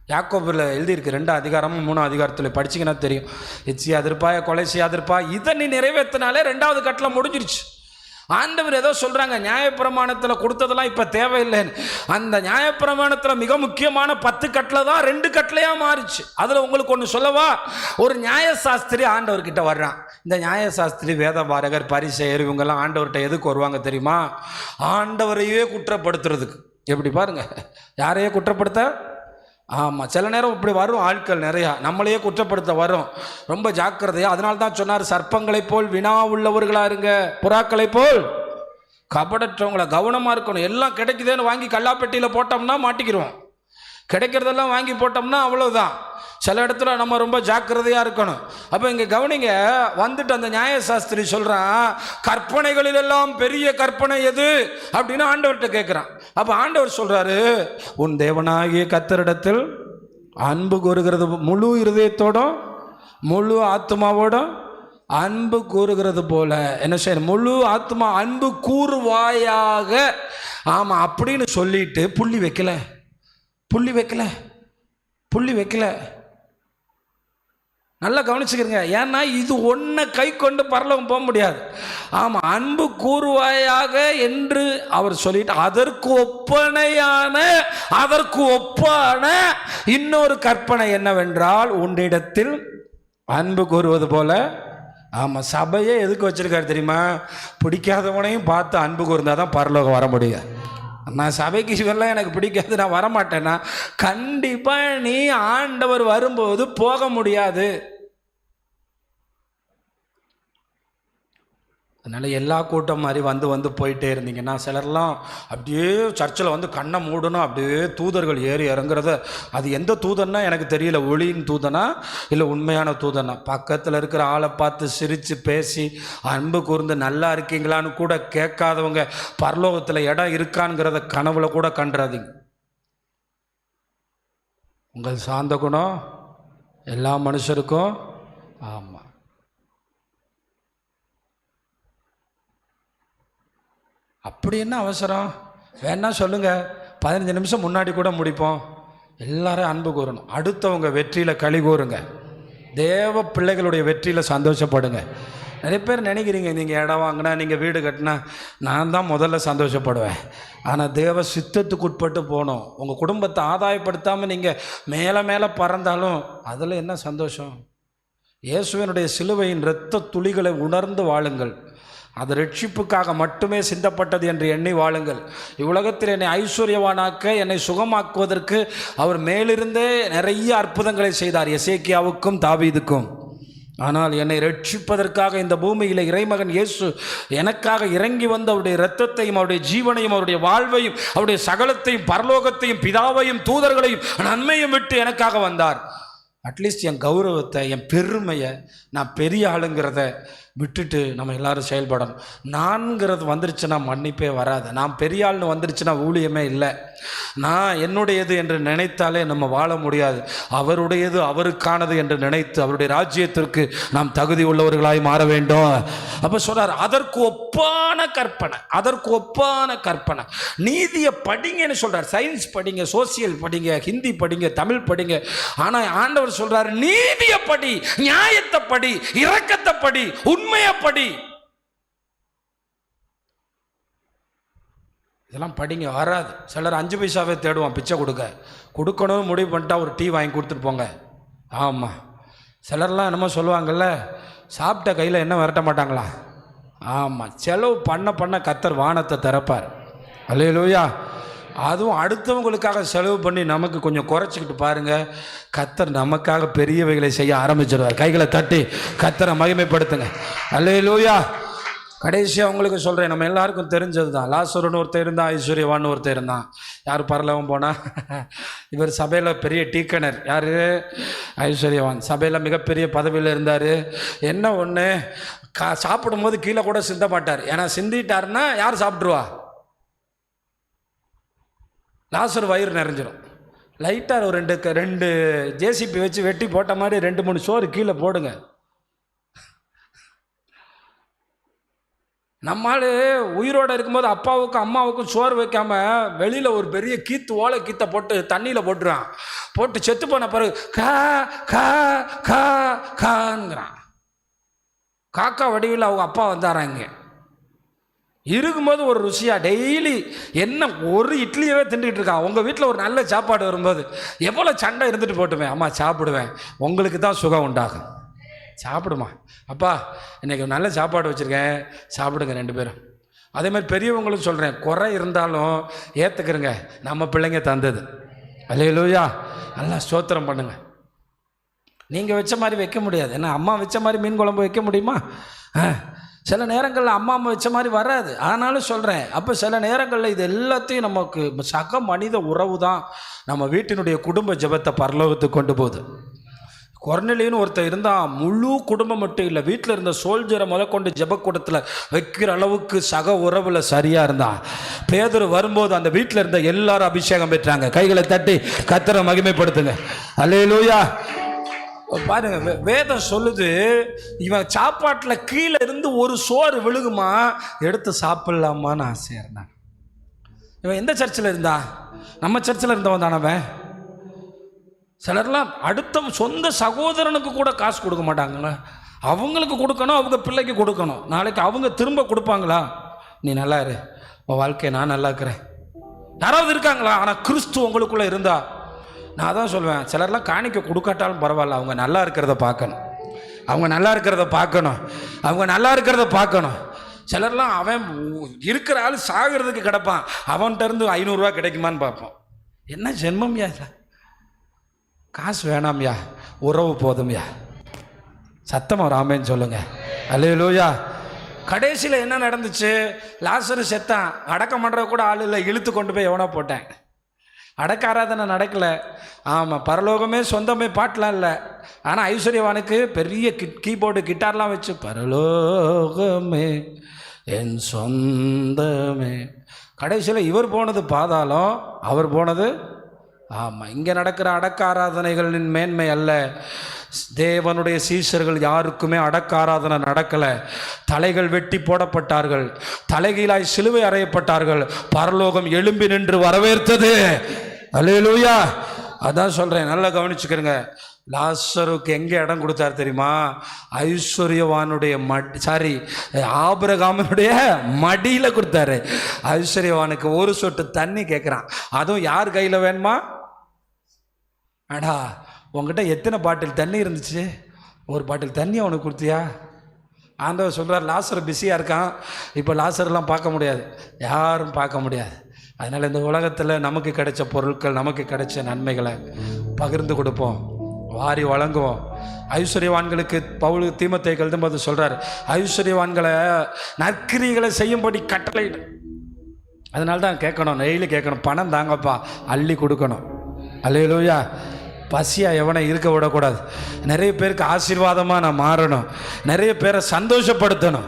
யாக்கோபில் எழுதியிருக்கு 2 அதிகாரமும் 3 அதிகாரத்தில் படிச்சிங்கன்னா தெரியும். எச்சியாதிருப்பாய கொலை செய்யாதிருப்பா, இதை நீ நிறைவேற்றினாலே 2வது கட்டளை முடிஞ்சிருச்சு. ஆண்டவர் ஏதோ சொல்கிறாங்க, நியாயப்பிரமாணத்தில் கொடுத்ததெல்லாம் இப்போ தேவையில்லைன்னு. அந்த நியாயப்பிரமாணத்தில் மிக முக்கியமான 10 கட்டளை தான் 2 கட்டளையாக மாறிச்சு. அதில் உங்களுக்கு ஒன்று சொல்லவா, ஒரு நியாயசாஸ்திரி ஆண்டவர்கிட்ட வர்றான். இந்த நியாயசாஸ்திரி, வேதபாரகர், பரிசேயர் இவங்கெல்லாம் ஆண்டவர்கிட்ட எதுக்கு வருவாங்க தெரியுமா? ஆண்டவரையே குற்றப்படுத்துறதுக்கு. எப்படி பாருங்க, யாரையே குற்றப்படுத்த. ஆமாம், சில நேரம் இப்படி வரும் ஆட்கள் நிறையா, நம்மளையே குற்றப்படுத்த வரும். ரொம்ப ஜாக்கிரதையா. அதனால தான் சொன்னார், சர்ப்பங்களைப் போல் வினா உள்ளவர்களாக இருங்க, புறாக்களைப் போல் கபடற்றவங்களை. கவனமாக இருக்கணும். எல்லாம் கிடைக்குதுன்னு வாங்கி கல்லாப்பெட்டியில் போட்டோம்னா மாட்டிக்கிறோம். கிடைக்கிறதெல்லாம் வாங்கி போட்டோம்னா அவ்வளோதான். சில இடத்துல நம்ம ரொம்ப ஜாக்கிரதையாக இருக்கணும். அப்போ இங்கே கவனிங்க, வந்துட்டு அந்த நியாயசாஸ்திரி சொல்கிறான், கற்பனைகளிலெல்லாம் பெரிய கற்பனை எது அப்படின்னு ஆண்டவர்கிட்ட கேட்குறான். அப்போ ஆண்டவர் சொல்கிறாரு, உன் தேவனாகிய கர்த்தரிடத்தில் அன்பு கூறுகிறது, முழு இருதயத்தோடும் முழு ஆத்மாவோடும் அன்பு கூறுகிறது போல என்ன செய்யணும்? முழு ஆத்மா அன்பு கூறுவாயாக. ஆமாம், அப்படின்னு சொல்லிட்டு புள்ளி வைக்கல. நல்லா கவனிச்சுக்கிறீங்க. ஏன்னா இது ஒன்றை கை கொண்டு பரலோகம் போக முடியாது. ஆமாம், அன்பு கூறுவாயாக என்று அவர் சொல்லிட்டு அதற்கு ஒப்பான இன்னொரு கற்பனை என்னவென்றால், உன்னிடத்தில் அன்பு கூறுவது போல. ஆமாம், சபையே எதுக்கு வச்சிருக்காரு தெரியுமா? பிடிக்காதவனையும் பார்த்து அன்பு கூர்ந்தால் தான் பரலோகம் வர முடியும். நான் சபைக்கு இவெல்லாம் எனக்கு பிடிக்காது, நான் வரமாட்டேன்னா கண்டிப்பாக நீ ஆண்டவர் வரும்போது போக முடியாது. அதனால் எல்லா கூட்டம் மாதிரி வந்து போயிட்டே இருந்தீங்கன்னா, சிலர்லாம் அப்படியே சர்ச்சில் வந்து கண்ணை மூடணும், அப்படியே தூதர்கள் ஏறி இறங்குறத. அது எந்த தூதன்னா எனக்கு தெரியல, ஒளியின் தூதனா இல்லை உண்மையான தூதனா? பக்கத்தில் இருக்கிற ஆளை பார்த்து சிரித்து பேசி அன்பு கூர்ந்து நல்லா இருக்கீங்களான்னு கூட கேட்காதவங்க பரலோகத்தில் இடம் இருக்கான்ங்கிறத கனவுல கூட கண்டுறாதீங்க. உங்கள் சாந்த குணம் எல்லா மனுஷருக்கும். ஆமாம், அப்படி என்ன அவசரம்? வேணா சொல்லுங்க, 15 நிமிஷம் முன்னாடி கூட முடிப்போம். எல்லாரும் அன்பு கூறணும். அடுத்தவங்க வெற்றியில் களி கூறுங்க. தேவ பிள்ளைகளுடைய வெற்றியில் சந்தோஷப்படுங்க. நிறைய பேர் நினைக்கிறீங்க, நீங்கள் இடம் வாங்கினா, நீங்கள் வீடு கட்டினா நான் தான் முதல்ல சந்தோஷப்படுவேன். ஆனால் தேவ சித்தத்துக்கு உட்பட்டு போகணும். உங்கள் குடும்பத்தை ஆதாயப்படுத்தாமல் நீங்கள் மேலே பறந்தாலும் அதில் என்ன சந்தோஷம்? இயேசுவினுடைய சிலுவையின் இரத்த துளிகளை உணர்ந்து வாழுங்கள். அது ரட்சிப்புக்காக மட்டுமே சிந்தப்பட்டது என்று எண்ணி வாழுங்கள். இவ்வுலகத்தில் என்னை ஐஸ்வர்யவானாக்க, என்னை சுகமாக்குவதற்கு அவர் மேலிருந்தே நிறைய அற்புதங்களை செய்தார், எசேக்கியாவுக்கும் தாவீதுக்கும். ஆனால் என்னை ரட்சிப்பதற்காக இந்த பூமியில் இறைமகன் இயேசு எனக்காக இறங்கி வந்து அவருடைய இரத்தத்தையும் அவருடைய ஜீவனையும் அவருடைய வாழ்வையும் அவருடைய சகலத்தையும் பரலோகத்தையும் பிதாவையும் தூதர்களையும் நன்மையும் விட்டு எனக்காக வந்தார். அட்லீஸ்ட் என் கௌரவத்தை, என் பெருமையை, நான் பெரிய ஆளுங்கிறத விட்டுட்டு நம்ம எல்லாரும் செயல்படணும். நான்கிறது வந்துருச்சுன்னா மன்னிப்பே வராது. நான் பெரிய ஆள்னு வந்துருச்சுன்னா ஊழியமே இல்லை. நான் என்னுடையது என்று நினைத்தாலே நம்ம வாழ முடியாது. அவருடையது அவருக்கானது என்று நினைத்து அவருடைய ராஜ்யத்திற்கு நாம் தகுதி உள்ளவர்களாய் மாற வேண்டும். அப்போ சொல்றார், அதற்கு ஒப்பான கற்பனை. நீதியை படிங்கன்னு சொல்றார். சயின்ஸ் படிங்க, சோசியல் படிங்க, ஹிந்தி படிங்க, தமிழ் படிங்க. ஆனால் ஆண்டவர் சொல்றார், நீதியை படி, நியாயத்தை படி, இரக்கத்தை படி, உண்மையை படி. இதெல்லாம் படிங்க. வராது. சிலர் 5 பைசாவே தேடுவான் பிச்சை கொடுக்கணும் முடிவு பண்ணிட்டா ஒரு டீ வாங்கி கொடுத்துட்டு போங்க. ஆமாம், சிலர்லாம் என்னமோ சொல்லுவாங்கள்ல, சாப்பிட்ட கையில் என்ன விரட்ட மாட்டாங்களா? ஆமாம், செலவு பண்ண கர்த்தர் வானத்தை திறப்பார். அல்லேலூயா. அதுவும் அடுத்தவங்களுக்காக செலவு பண்ணி நமக்கு கொஞ்சம் குறைச்சிக்கிட்டு பாருங்கள், கர்த்தர் நமக்காக பெரியவைகளை செய்ய ஆரம்பிச்சிடுவார். கைகளை தட்டி கர்த்தரை மகிமைப்படுத்துங்க. அல்லேலூயா. கடைசியாக உங்களுக்கு சொல்கிறேன், நம்ம எல்லாருக்கும் தெரிஞ்சது தான். லாசருன்னு ஒருத்தர் இருந்தான், ஐஸ்வர்யவான்னு ஒருத்தர் இருந்தான். யார் பரலோகம் போனால்? இவர் சபையில் பெரிய டீக்கனர். யார்? ஐஸ்வர்யவான். சபையில் மிகப்பெரிய பதவியில் இருந்தார். என்ன ஒன்று, சாப்பிடும்போது கீழே கூட சிந்த மாட்டார். ஏன்னா சிந்திட்டாருன்னா யார் சாப்பிட்ருவா? லாசர் வயிறு நிறைஞ்சிரும். லைட்டாக ஒரு 2 ஜேசிபி வச்சு வெட்டி போட்ட மாதிரி 2-3 சோறு கீழே போடுங்க. நம்மால் உயிரோடு இருக்கும்போது அப்பாவுக்கும் அம்மாவுக்கும் சோறு வைக்காம வெளியில் ஒரு பெரிய ஓலை கீத்தை போட்டு தண்ணியில் போட்டுறான். போட்டு செத்து போன பிறகு கா கா கா காங்கிறான். காக்கா வடிவில் அவங்க அப்பா வந்தாராங்க. இருக்கும்போது ஒரு ருசியாக டெய்லி என்ன ஒரு இட்லியவே திண்டுக்கிட்டு இருக்கான். உங்கள் வீட்டில் ஒரு நல்ல சாப்பாடு வரும்போது எவ்வளோ சண்டை இருந்துட்டு போட்டுமே, அம்மா சாப்பிடுவேன், உங்களுக்கு தான் சுகம் உண்டாகும், சாப்பிடுமா அப்பா, இன்றைக்கி நல்ல சாப்பாடு வச்சுருக்கேன், சாப்பிடுங்க 2 பேரும். அதேமாதிரி பெரியவங்களும் சொல்கிறேன், குறை இருந்தாலும் ஏற்றுக்கிறங்க, நம்ம பிள்ளைங்க தந்தது. அல்லேலூயா, நல்லா ஸ்தோத்திரம் பண்ணுங்க. நீங்கள் வச்ச மாதிரி வைக்க முடியாது. ஏன்னா அம்மா வச்ச மாதிரி மீன் குழம்பு வைக்க முடியுமா? சில நேரங்களில் அம்மா வச்ச மாதிரி வராது. ஆனாலும் சொல்கிறேன், அப்போ சில நேரங்களில் இது எல்லாத்தையும் நமக்கு சக மனித உறவு தான் நம்ம வீட்டினுடைய குடும்ப ஜெபத்தை பரலோகத்துக்கு கொண்டு போகுது. கொர்நேலியுன்னு ஒருத்தர் இருந்தால் முழு குடும்பம் மட்டும் இல்லை, வீட்டில் இருந்த சோல்ஜரை முதற்கொண்டு ஜெபக்கூடத்தில் வைக்கிற அளவுக்கு சக உறவில் சரியாக இருந்தான். பேதுரு வரும்போது அந்த வீட்டில் இருந்த எல்லாரும் அபிஷேகம் பெற்றாங்க. கைகளை தட்டி கர்த்தரை மகிமைப்படுத்துங்க. அல்லேலூயா. பாருங்க, வேதம் சொல்லுது, இவன் சாப்பாட்டில் கீழே இருந்து ஒரு சோறு விழுகுமா, எடுத்து சாப்பிடலாமான்னு ஆசையாக இருந்தான். இவன் எந்த சர்ச்சில் இருந்தா? நம்ம சர்ச்சில் இருந்தவன் தானவன். சிலர்லாம் அடுத்த சொந்த சகோதரனுக்கு கூட காசு கொடுக்க மாட்டாங்களா? அவங்களுக்கு கொடுக்கணும், அவங்க பிள்ளைக்கு கொடுக்கணும். நாளைக்கு அவங்க திரும்ப கொடுப்பாங்களா? நீ நல்லா இரு, உன் வாழ்க்கையை நான் நல்லா இருக்கிறேன். யாராவது இருக்காங்களா? ஆனால் கிறிஸ்து உங்களுக்குள்ளே இருந்தா, நான் தான் சொல்லுவேன், சிலர்லாம் காணிக்க கொடுக்காட்டாலும் பரவாயில்ல, அவங்க நல்லா இருக்கிறத பார்க்கணும், அவங்க நல்லா இருக்கிறத பார்க்கணும், அவங்க நல்லா இருக்கிறத பார்க்கணும். சிலர்லாம் அவன் இருக்கிற ஆள் சாகிறதுக்கு கிடப்பான், அவன்கிட்ட இருந்து 500 ரூபா கிடைக்குமான்னு பார்ப்போம். என்ன ஜென்மம்யா? காசு வேணாம்யா, உறவு போதும்யா. சத்தமாக ராமேன்னு சொல்லுங்க. அல்லேலூயா. கடைசியில் என்ன நடந்துச்சு? லாசரு செத்தான், அடக்கம் பண்ணுற கூட ஆள் இல்லை, இழுத்து கொண்டு போய் எவனோ போட்டேன். அடக்க ஆராதனை நடக்கலை. ஆமாம், பரலோகமே சொந்தமே பாட்டெலாம் இல்லை. ஆனால் ஐஸ்வர்யவானுக்கு பெரிய கீபோர்டு கிட்டார்லாம் வச்சு, பரலோகமே என் சொந்தமே. கடைசியில் இவர் போனது பாதாளம், அவர் போனது. ஆமாம், இங்கே நடக்கிற அடக்க ஆராதனைகளின் மேன்மை அல்ல. தேவனுடைய சீஷர்கள் யாருக்குமே அடக்க ஆராதனை நடக்கலை. தலைகள் வெட்டி போடப்பட்டார்கள், தலைகீழாய் சிலுவை அறையப்பட்டார்கள். பரலோகம் எழும்பி நின்று வரவேற்றது. அல்லேலூயா. அதான் சொல்கிறேன், நல்லா கவனிச்சுக்கிறங்க. லாசருக்கு எங்கே இடம் கொடுத்தார் தெரியுமா? ஐஸ்வர்யவானுடைய ஆபிரகாமனுடைய மடியில் கொடுத்தாரு. ஐஸ்வர்யவானுக்கு ஒரு சொட்டு தண்ணி கேட்குறான், அதுவும் யார் கையில் வேணுமா? அடா, உங்ககிட்ட எத்தனை பாட்டில் தண்ணி இருந்துச்சு? ஒரு பாட்டில் தண்ணி அவனுக்கு கொடுத்தியா? ஆண்டவர் சொல்கிறார், லாசர் பிஸியாக இருக்கான், இப்போ லாசர்லாம் பார்க்க முடியாது, யாரும் பார்க்க முடியாது. அதனால் இந்த உலகத்தில் நமக்கு கிடைச்ச பொருட்கள், நமக்கு கிடைச்ச நன்மைகளை பகிர்ந்து கொடுப்போம், வாரி வழங்குவோம். ஐஸ்வர்யவான்களுக்கு பவுல் தீமோத்தேயுக்கு எழுதும்போது சொல்கிறார், ஐஸ்வர்யவான்களை நற்கிரிகளை செய்யும்படி கட்டளையிடு. அதனால தான் கேட்கணும், டெய்லி கேட்கணும், பணம் தாங்கப்பா, அள்ளி கொடுக்கணும். அல்லேலூயா. பசியாக எவனை இருக்க விடக்கூடாது. நிறைய பேருக்கு ஆசீர்வாதமாக நான் மாறணும், நிறைய பேரை சந்தோஷப்படுத்தணும்.